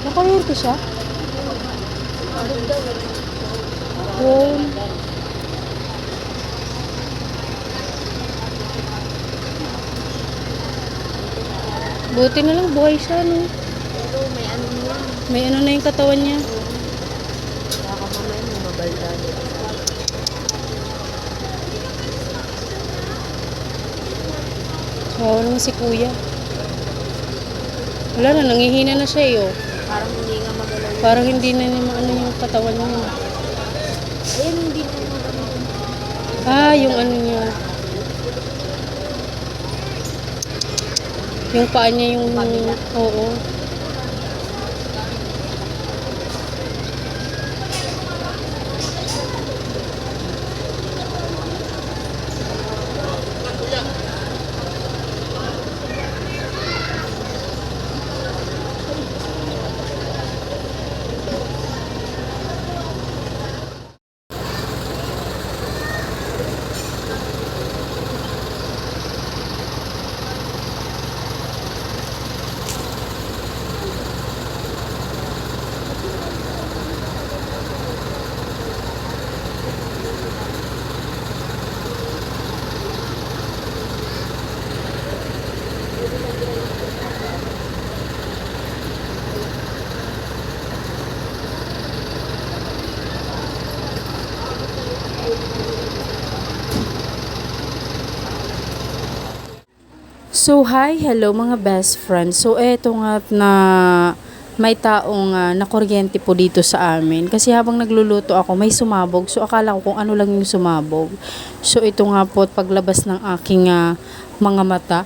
Nakuryente siya? Oh. Buti na lang buhay siya, no? Pero may ano niya. May ano na yung katawan niya. Baka mamaya may mabalda niya. Wow, naman si kuya. Wala na, nangihina na siya eh, oh. Parang hindi nga magalaw. Parang hindi na niya ano yung katawan niya. Ayun, hindi na magalaw. Ah, yung ano niya. Yung paa niya yung... Oo. So, hi, hello mga best friends. So, eto nga na may taong nakuryente po dito sa amin. Kasi habang nagluluto ako, may sumabog. So, akala ko kung ano lang yung sumabog. So, ito nga po, paglabas ng aking mga mata,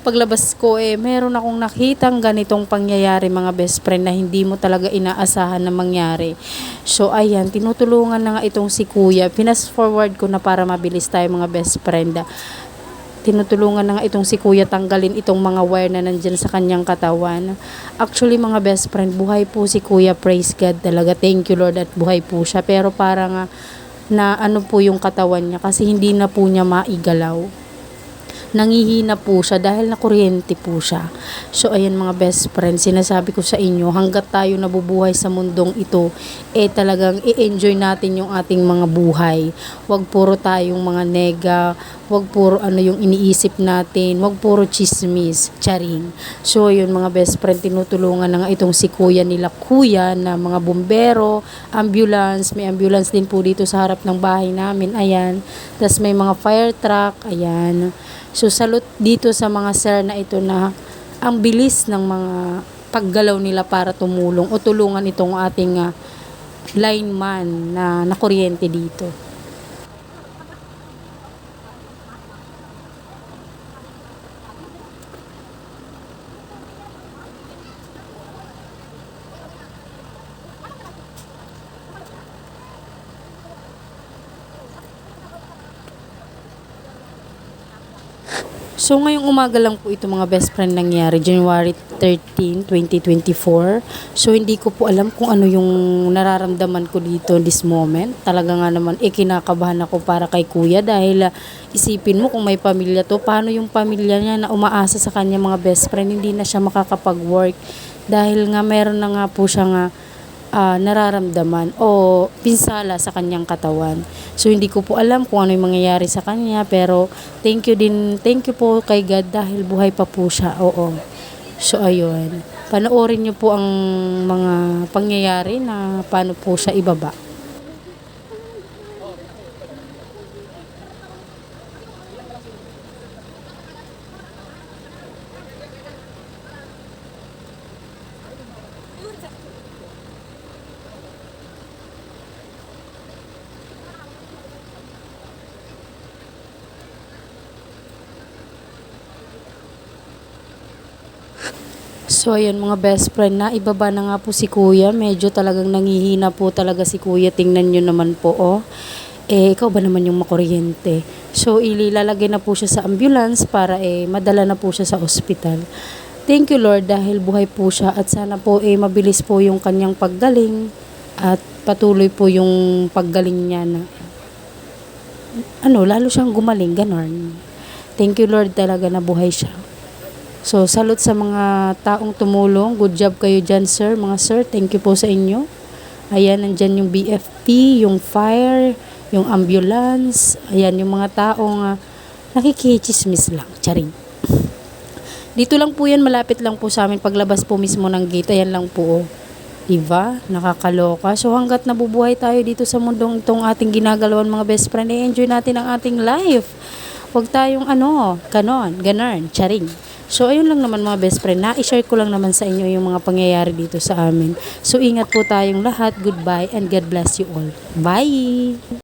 paglabas ko meron akong nakitang ganitong pangyayari mga best friend na hindi mo talaga inaasahan na mangyari. So, ayan, tinutulungan na nga itong si kuya. Pinas forward ko na para mabilis tayo mga best friend. Tinutulungan na nga itong si kuya tanggalin itong mga wire na nandyan sa kanyang katawan. Actually mga best friend, buhay po si kuya, praise God talaga, thank you Lord at buhay po siya. Pero parang na ano po yung katawan niya kasi hindi na po niya maigalaw. Nangihina po siya dahil nakuryente po siya. So ayan mga best friend, sinasabi ko sa inyo, hanggat tayo nabubuhay sa mundong ito, talagang i-enjoy natin yung ating mga buhay. Wag puro tayong mga nega, wag puro ano yung iniisip natin, wag puro chismis, charing. So yun mga best friend, tinutulungan na nga itong si kuya nila kuya na mga bumbero, ambulance, may ambulance din po dito sa harap ng bahay namin, ayan. Tapos may mga fire truck, ayan. So, salute dito sa mga sir na ito na ang bilis ng mga paggalaw nila para tumulong o tulungan itong ating lineman na nakuryente dito. So, ngayong umaga lang po ito mga best friend nangyari, January 13, 2024. So, hindi ko po alam kung ano yung nararamdaman ko dito this moment. Talaga nga naman, kinakabahan ako para kay kuya dahil isipin mo kung may pamilya to, paano yung pamilya niya na umaasa sa kanya mga best friend, hindi na siya makakapag-work. Dahil nga meron na nga po siya nga nararamdaman o pinsala sa kanyang katawan. So hindi ko po alam kung ano yung mangyayari sa kanya, pero thank you po kay God dahil buhay pa po siya. Oo. So ayun. Panoorin niyo po ang mga pangyayari na paano po siya ibaba. So ayun mga best friend, na ibaba na nga po si kuya. Medyo talagang nangihina po talaga si kuya. Tingnan nyo naman po, oh. Ikaw ba naman yung makuryente? So ililalagay na po siya sa ambulance para madala na po siya sa ospital. Thank you Lord dahil buhay po siya, at sana po mabilis po yung kanyang paggaling at patuloy po yung paggaling niya na lalo siyang gumaling, ganon. Thank you Lord talaga na buhay siya. So, salute sa mga taong tumulong. Good job kayo dyan, sir. Mga sir, thank you po sa inyo. Ayan, nandyan yung BFP, yung fire, yung ambulance. Ayan, yung mga taong nakikichismis lang. Charing. Dito lang po yan, malapit lang po sa amin. Paglabas po mismo ng gate, ayan lang po. Diba? Nakakaloka. So, hanggat nabubuhay tayo dito sa mundong itong ating ginagalawan, mga best friend, enjoy natin ang ating life. Huwag tayong ganon, charing. So, ayun lang naman mga best friend, na-share ko lang naman sa inyo yung mga pangyayari dito sa amin. So, ingat po tayong lahat. Goodbye and God bless you all. Bye!